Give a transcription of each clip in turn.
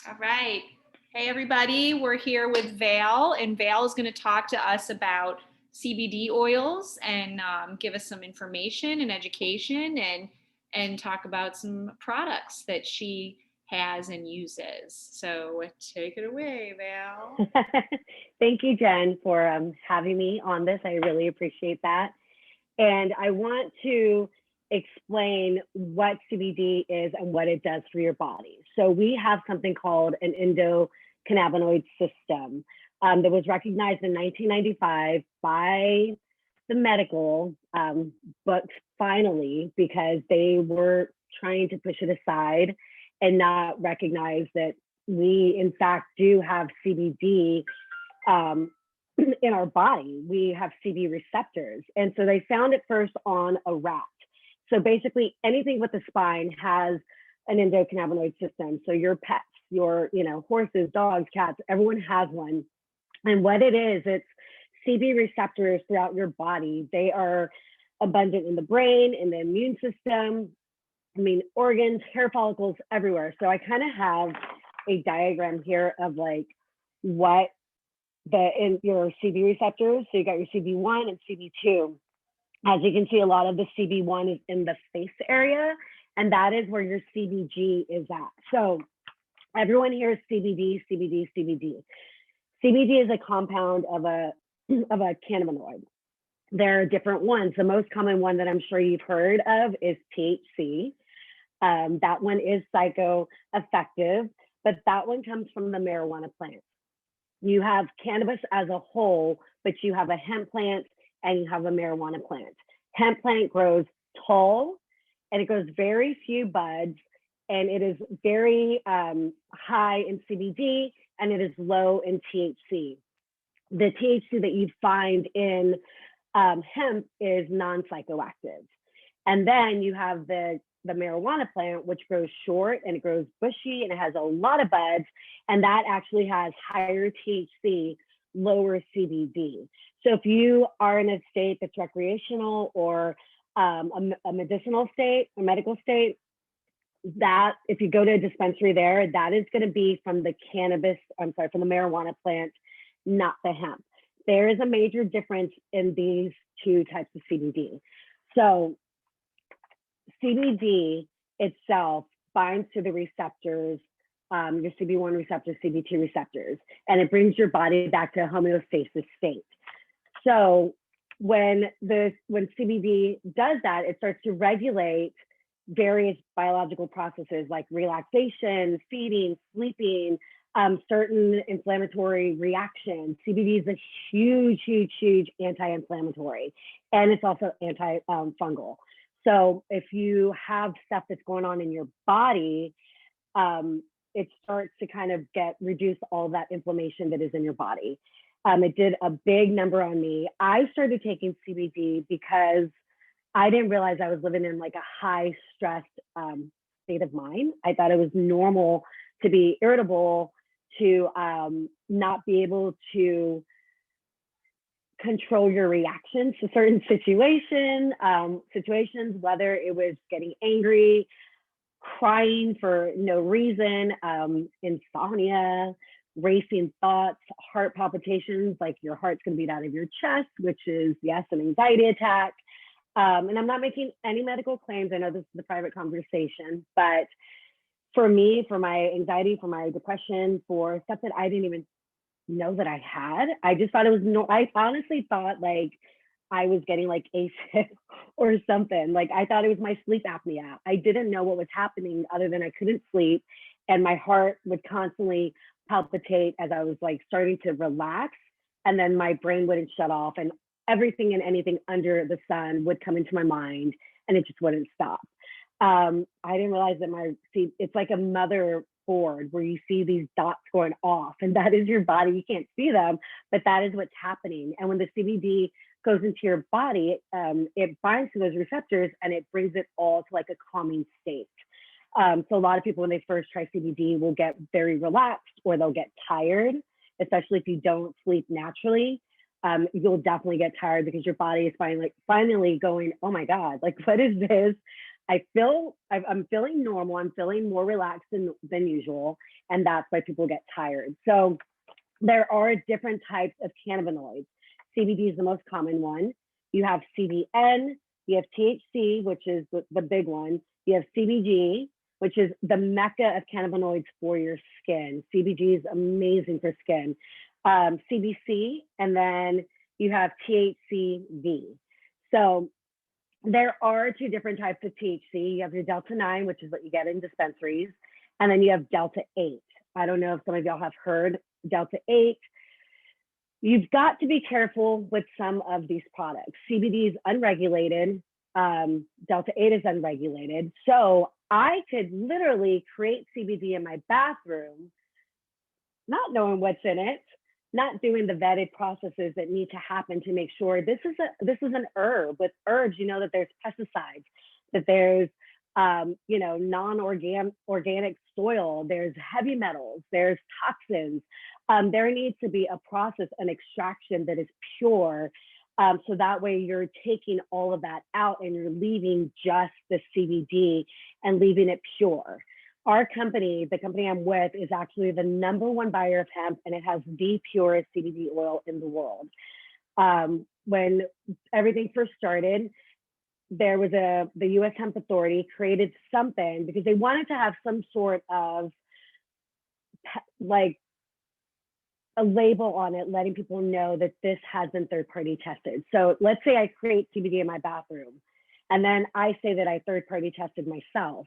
All right. Hey, everybody. We're here with Val, and Val is going to talk to us about CBD oils and give us some information and education and talk about some products that she has and uses. So take it away, Val. Thank you, Jen, for having me on this. I really appreciate that. And I want to explain what CBD is and what it does for your body. So we have something called an endocannabinoid system that was recognized in 1995 by the medical books finally, because they were trying to push it aside and not recognize that we in fact do have CBD um, in our body. We have CB receptors. And so they found it first on a rat. So basically anything with the spine has an endocannabinoid system. So your pets, your, horses, dogs, cats, everyone has one. And what it is, it's CB receptors throughout your body. They are abundant in the brain, in the immune system, organs, hair follicles, everywhere. So I kind of have a diagram here of like what in your CB receptors. So you got your CB1 and CB2. As you can see, a lot of the CB1 is in the face area, and that is where your CBG is at. So everyone hears CBD, CBD, CBD. CBD is a compound of a cannabinoid. There are different ones. The most common one that I'm sure you've heard of is THC. That one is psychoactive, but that one comes from the marijuana plant. You have cannabis as a whole, but you have a hemp plant and you have a marijuana plant. Hemp plant grows tall and it grows very few buds, and it is very high in CBD and it is low in THC. The THC that you find in hemp is non-psychoactive. And then you have the marijuana plant, which grows short and it grows bushy and it has a lot of buds, and that actually has higher THC, lower CBD. So if you are in a state that's recreational or a medicinal state, a medical state, that if you go to a dispensary there, that is going to be from the from the marijuana plant, not the hemp. There is a major difference in these two types of CBD. So CBD itself binds to the receptors, your CB1 receptors, CB2 receptors, and it brings your body back to a homeostasis state. So when CBD does that, it starts to regulate various biological processes like relaxation, feeding, sleeping, certain inflammatory reactions. CBD is a huge, huge, huge anti-inflammatory, and it's also anti-fungal. So if you have stuff that's going on in your body, it starts to kind of reduce all that inflammation that is in your body. It did a big number on me. I started taking CBD because I didn't realize I was living in like a high stressed state of mind. I thought it was normal to be irritable, to not be able to control your reactions to certain situations, whether it was getting angry, crying for no reason, insomnia, racing thoughts, heart palpitations, like your heart's going to beat out of your chest, which is, yes, an anxiety attack. And I'm not making any medical claims. I know this is a private conversation, but for me, for my anxiety, for my depression, for stuff that I didn't even know that I had, I just thought it was I honestly thought like I was getting like AFib or something. Like I thought it was my sleep apnea. I didn't know what was happening other than I couldn't sleep, and my heart would constantly palpitate as I was like starting to relax, and then my brain wouldn't shut off, and everything and anything under the sun would come into my mind, and it just wouldn't stop. I didn't realize that it's like a motherboard where you see these dots going off, and that is your body. You can't see them, but that is what's happening. And when the CBD goes into your body, it binds to those receptors and it brings it all to like a calming state. So a lot of people, when they first try CBD, will get very relaxed or they'll get tired, especially if you don't sleep naturally. You'll definitely get tired because your body is finally going, oh my God, like what is this? I'm feeling normal. I'm feeling more relaxed than usual. And that's why people get tired. So there are different types of cannabinoids. CBD is the most common one. You have CBN, you have THC, which is the big one. You have CBG, which is the mecca of cannabinoids for your skin. CBG is amazing for skin. CBC, and then you have THCV. So there are two different types of THC. You have your Delta 9, which is what you get in dispensaries, and then you have Delta 8. I don't know if some of y'all have heard Delta 8. You've got to be careful with some of these products. CBD is unregulated. Delta 8 is unregulated. So I could literally create CBD in my bathroom, not knowing what's in it, not doing the vetted processes that need to happen to make sure this is an herb. With herbs, you know that there's pesticides, that there's non-organic soil, there's heavy metals, there's toxins. There needs to be a process, an extraction that is pure. So that way you're taking all of that out and you're leaving just the CBD and leaving it pure. Our company, the company I'm with, is actually the #1 buyer of hemp, and it has the purest CBD oil in the world. When everything first started, there was the U.S. Hemp Authority created something because they wanted to have some sort of like a label on it, letting people know that this has been third-party tested. So let's say I create CBD in my bathroom, and then I say that I third-party tested myself.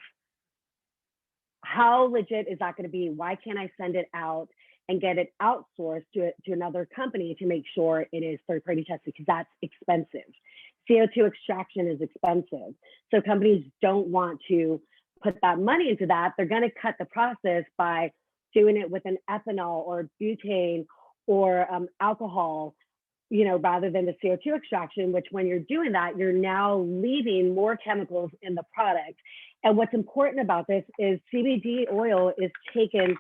How legit is that going to be? Why can't I send it out and get it outsourced to another company to make sure it is third-party tested? Because that's expensive. CO2 extraction is expensive. So companies don't want to put that money into that. They're going to cut the process by doing it with an ethanol or butane or alcohol, rather than the CO2 extraction, which when you're doing that, you're now leaving more chemicals in the product. And what's important about this is CBD oil is taken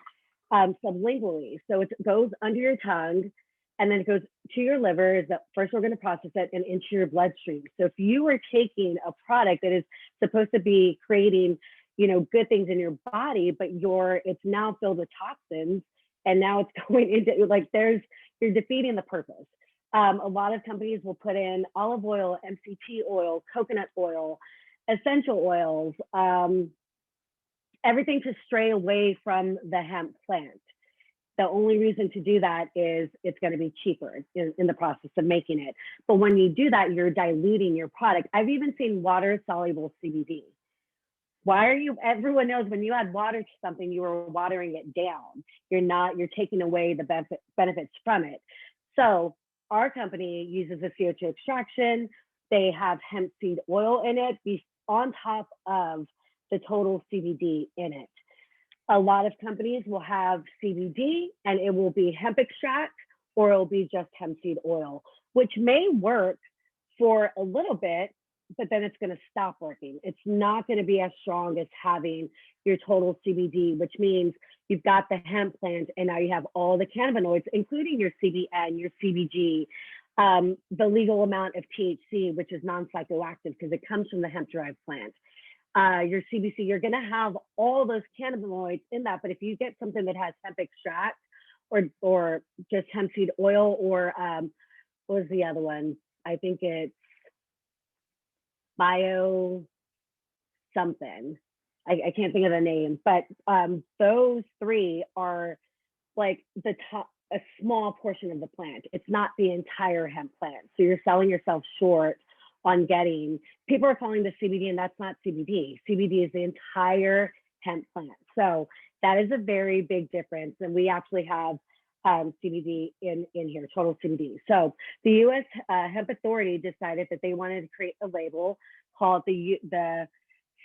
sublingually. So it goes under your tongue and then it goes to your liver, is the first organ to process it, and into your bloodstream. So if you are taking a product that is supposed to be creating, good things in your body, but it's now filled with toxins, and now it's going into you're defeating the purpose. A lot of companies will put in olive oil, MCT oil, coconut oil, essential oils, everything to stray away from the hemp plant. The only reason to do that is it's going to be cheaper in the process of making it. But when you do that, you're diluting your product. I've even seen water-soluble CBD. Everyone knows when you add water to something, you are watering it down. You're taking away the benefits from it. So our company uses a CO2 extraction. They have hemp seed oil in it on top of the total CBD in it. A lot of companies will have CBD and it will be hemp extract, or it'll be just hemp seed oil, which may work for a little bit, but then it's going to stop working. It's not going to be as strong as having your total CBD, which means you've got the hemp plant and now you have all the cannabinoids, including your CBN, your CBG, the legal amount of THC, which is non-psychoactive because it comes from the hemp-derived plant. Your CBC, you're going to have all those cannabinoids in that. But if you get something that has hemp extract or just hemp seed oil, or what was the other one? I think it's bio something. I can't think of the name, but those three are like the top, a small portion of the plant. It's not the entire hemp plant. So you're selling yourself short on getting, people are calling this CBD, and that's not CBD. CBD is the entire hemp plant. So that is a very big difference. And we actually have CBD in here, total CBD. So the U.S. Hemp Authority decided that they wanted to create a label called the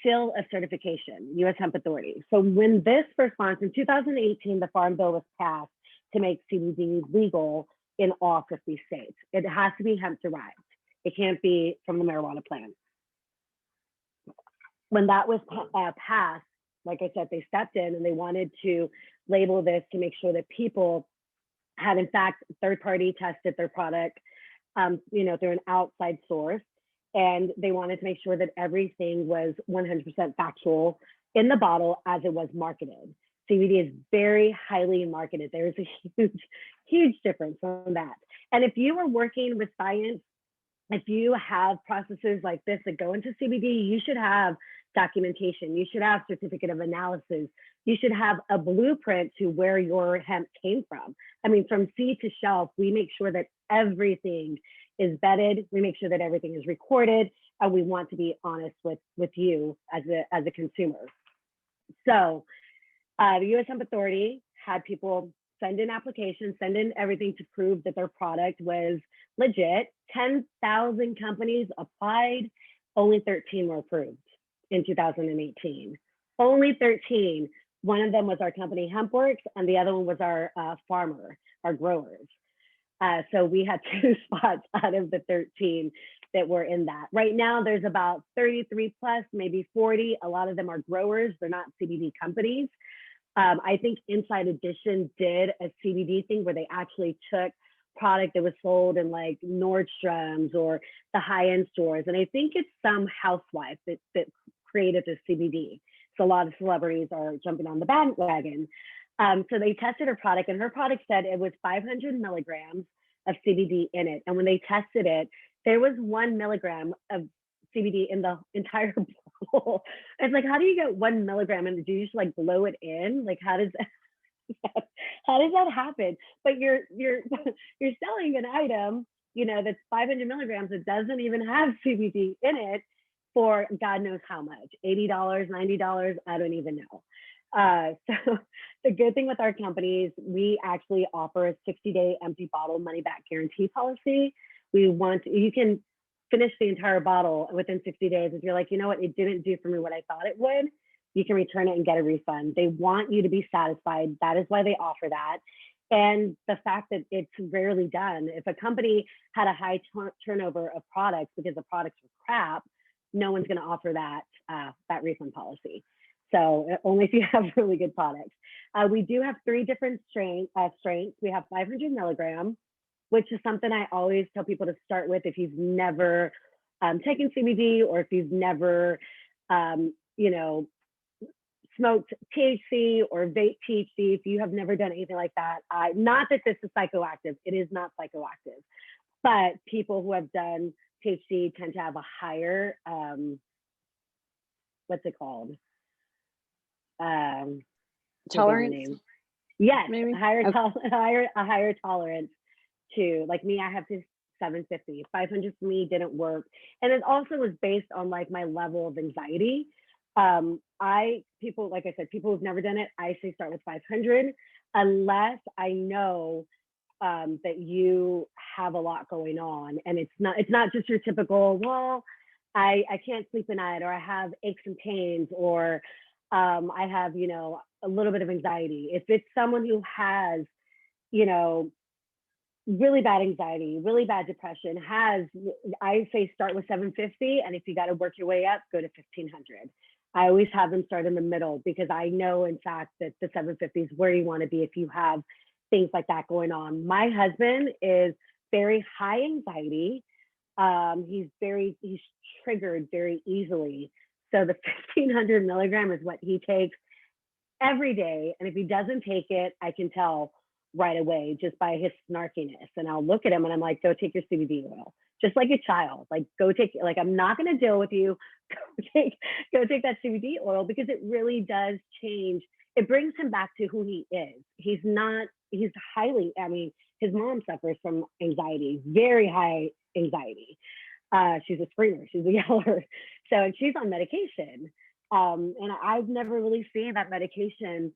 seal of certification, U.S. Hemp Authority. So when this first launched in 2018, the Farm Bill was passed to make CBD legal in all 50 states. It has to be hemp derived. It can't be from the marijuana plant. When that was passed, like I said, they stepped in and they wanted to label this to make sure that people had in fact third-party tested their product, through an outside source. and they wanted to make sure that everything was 100% factual in the bottle as it was marketed. CBD is very highly marketed. There's a huge, huge difference from that. And if you are working with science, if you have processes like this that go into CBD, you should have documentation. You should have certificate of analysis. You should have a blueprint to where your hemp came from. I mean, from seed to shelf, we make sure that everything is vetted. We make sure that everything is recorded, and we want to be honest with you as a consumer. So the U.S. Hemp Authority had people send in applications, send in everything to prove that their product was legit. 10,000 companies applied, only 13 were approved in 2018. Only 13. One of them was our company HempWorks, and the other one was our farmer, our growers. So we had 2 spots out of the 13 that were in that. Right now, there's about 33 plus, maybe 40. A lot of them are growers. They're not CBD companies. I think Inside Edition did a CBD thing where they actually took product that was sold in like Nordstrom's or the high-end stores. And I think it's some housewife that created the CBD. So a lot of celebrities are jumping on the bandwagon. So they tested her product, and her product said it was 500 milligrams of CBD in it. And when they tested it, there was 1 milligram of CBD in the entire bottle. It's like, how do you get 1 milligram? And do you just like blow it in? Like, how does that happen? But you're selling an item, that's 500 milligrams. It doesn't even have CBD in it for God knows how much, $80, $90. I don't even know. So the good thing with our companies, we actually offer a 60-day empty bottle money back guarantee policy. You can finish the entire bottle within 60 days. If you're like, you know what, it didn't do for me what I thought it would, you can return it and get a refund. They want you to be satisfied. That is why they offer that. And the fact that it's rarely done. If a company had a high turnover of products because the products were crap, no one's going to offer that refund policy. So only if you have really good products. We do have 3 different strengths. We have 500 milligram, which is something I always tell people to start with if you've never taken CBD, or if you've never, smoked THC or vape THC. If you have never done anything like that, not that this is psychoactive, it is not psychoactive, but people who have done THC tend to have a higher, what's it called? Tolerance? Yes, maybe? a higher tolerance to, like me, I have to 750. 500 for me didn't work. And it also was based on like my level of anxiety. Like I said, people who've never done it, I say start with 500, unless I know that you have a lot going on, and it's not just your typical, well, I can't sleep at night, or I have aches and pains, or I have, a little bit of anxiety. If it's someone who has, really bad anxiety, really bad depression, I say start with 750. And if you got to work your way up, go to 1500. I always have them start in the middle, because I know, in fact, that the 750 is where you want to be if you have things like that going on. My husband is very high anxiety. He's triggered very easily. So the 1500 milligram is what he takes every day. And if he doesn't take it, I can tell right away just by his snarkiness. And I'll look at him and I'm like, go take your CBD oil. Just like a child, like go take, like, I'm not going to deal with you. Go take that CBD oil, because it really does change. It brings him back to who he is. He's highly, his mom suffers from anxiety, very high anxiety. She's a screamer, she's a yeller. So she's on medication. And I've never really seen that medication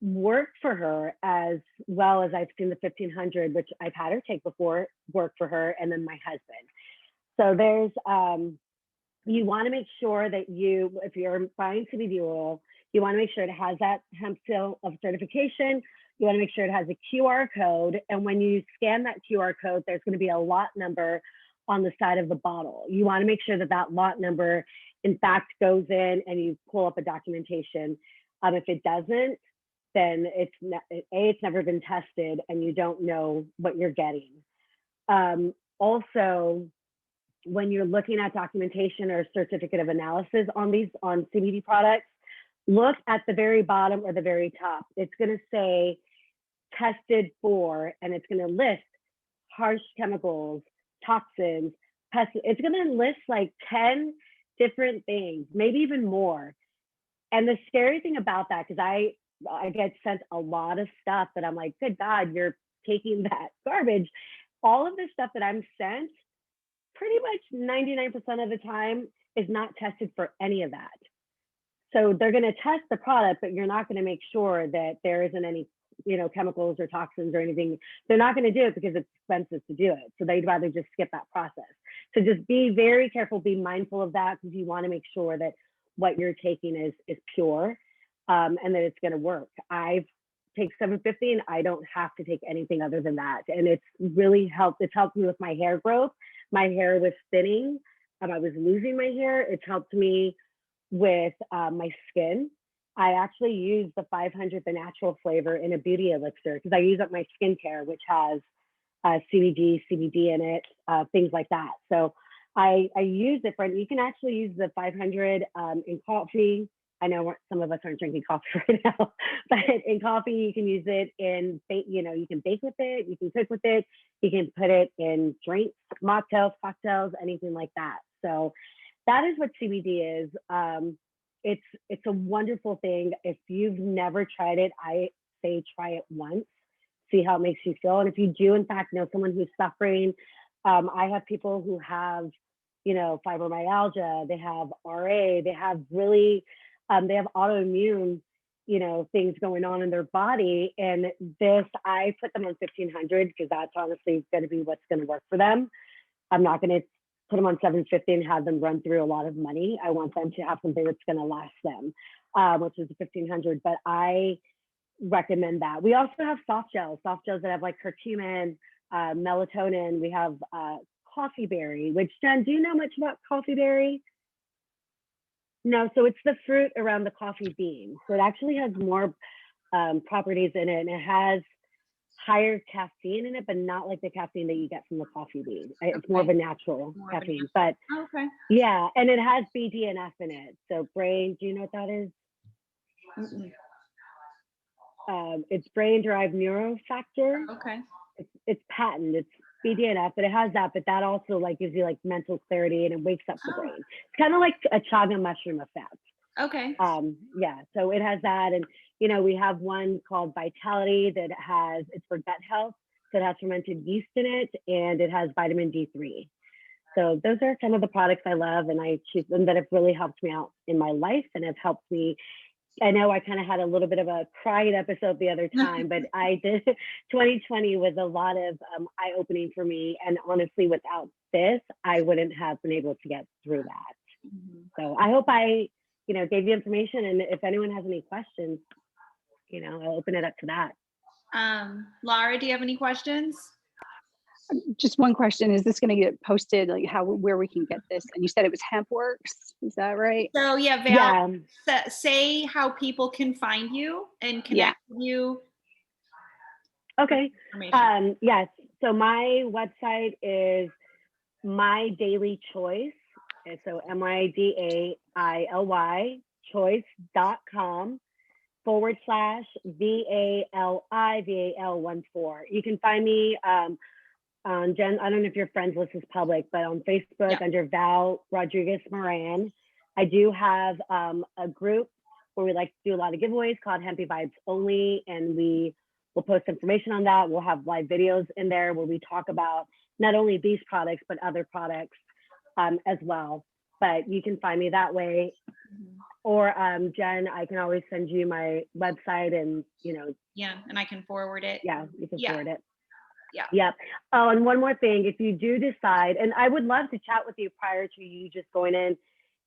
work for her as well as I've seen the 1500, which I've had her take before, work for her, and then my husband. So there's, you want to make sure that if you're buying CBD oil, you want to make sure it has that hemp seal of certification. You want to make sure it has a QR code. And when you scan that QR code, there's going to be a lot number on the side of the bottle. You want to make sure that that lot number, in fact, goes in, and you pull up a documentation. If it doesn't, then it's never been tested, and you don't know what you're getting. Also, when you're looking at documentation or certificate of analysis on CBD products, look at the very bottom or the very top. It's going to say tested for, and it's going to list harsh chemicals, toxins, it's going to list like 10 different things, maybe even more. And the scary thing about that, because I get sent a lot of stuff that I'm like, good God, you're taking that garbage. All of the stuff that I'm sent, pretty much 99% of the time, is not tested for any of that. So they're going to test the product, but you're not going to make sure that there isn't any, chemicals or toxins or anything. They're not going to do it because it's expensive to do it. So they'd rather just skip that process. So just be very careful, be mindful of that, because you want to make sure that what you're taking is pure, and that it's going to work. I've take 750 and I don't have to take anything other than that. And it's really helped. It's helped me with my hair growth. My hair was thinning. I was losing my hair. It's helped me with my skin. I actually use the 500, the natural flavor, in a beauty elixir, because I use up my skincare, which has CBD in it, things like that. So I use it for, you can actually use the 500 in coffee. I know some of us aren't drinking coffee right now, but in coffee, you can use it in, you can bake with it, you can cook with it, you can put it in drinks, mocktails, cocktails, anything like that. So that is what CBD is. It's a wonderful thing. If you've never tried it, I say try it once, see how it makes you feel. And if you do, in fact, know someone who's suffering, I have people who have, fibromyalgia, they have RA, they have really, they have autoimmune, things going on in their body. And this, I put them on 1500 because that's honestly going to be what's going to work for them. I'm not going to put them on 750 and have them run through a lot of money. I want them to have something that's going to last them, which is 1500. But I recommend that. We also have soft gels that have like curcumin, melatonin. We have coffee berry, which, Jen, do you know much about coffee berry? No, so it's the fruit around the coffee bean. So it actually has more properties in it, and it has higher caffeine in it, but not like the caffeine that you get from the coffee bean. It's more of a natural caffeine, but yeah, and it has BDNF in it. So brain, do you know what that is? It's brain-derived neurofactor. Okay. It's patent. It's BDNF, but it has that. But that also like gives you like mental clarity, and it wakes up the brain. It's kind of like a chaga mushroom effect. Okay. Yeah. So it has that, and we have one called Vitality that it's for gut health. So it has fermented yeast in it, and it has vitamin D3. So those are some of the products I love, and I choose them that have really helped me out in my life and have helped me. I know I kind of had a little bit of a crying episode the other time, but I did. 2020 was a lot of eye-opening for me. And honestly, without this, I wouldn't have been able to get through that. Mm-hmm. So I hope I, gave you information. And if anyone has any questions, I'll open it up to that. Laura, do you have any questions? Just one question. Is this going to get posted, like where we can get this? And you said it was HempWorks. Is that right? So yeah, Val, say how people can find you and connect with you. Okay. Yes. So my website is My Daily Choice. And so MyDaily choice.com /VALI VAL14. You can find me on Jen. I don't know if your friends list is public, but on Facebook under Val Rodriguez Moran. I do have a group where we like to do a lot of giveaways called Hempy Vibes Only, and we will post information on that. We'll have live videos in there where we talk about not only these products but other products as well. But you can find me that way. Or Jen, I can always send you my website, and Yeah, and I can forward it. Yeah, you can forward it. Yeah. Yep. Oh, and one more thing, if you do decide, and I would love to chat with you prior to you just going in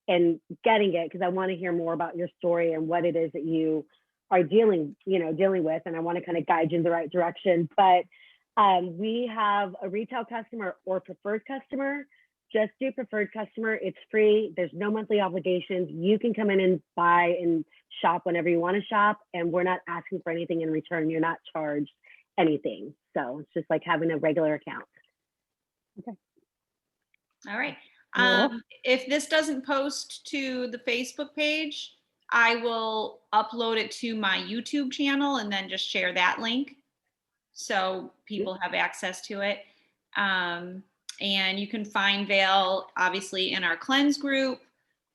and getting it, because I want to hear more about your story and what it is that you are dealing with, and I want to kind of guide you in the right direction. But we have a retail customer or preferred customer. Just do preferred customer. It's free. There's no monthly obligations. You can come in and buy and shop whenever you want to shop, and we're not asking for anything in return. You're not charged anything. So it's just like having a regular account. Okay. All right. Cool. If this doesn't post to the Facebook page, I will upload it to my YouTube channel and then just share that link so people have access to it. And you can find Vale obviously in our cleanse group,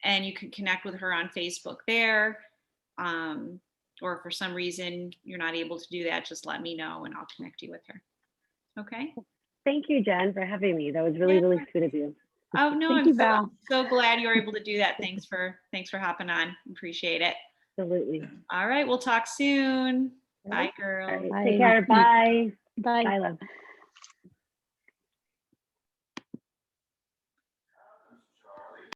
and you can connect with her on Facebook there. Or if for some reason you're not able to do that, just let me know and I'll connect you with her. Okay. Thank you, Jen, for having me. That was really, really sweet of you. Oh no, Thank I'm you, Val. so glad you were able to do that. Thanks for hopping on. Appreciate it. Absolutely. All right, we'll talk soon. All Bye, right. girls. All right. Bye. Take care. Bye. Bye. Bye, love.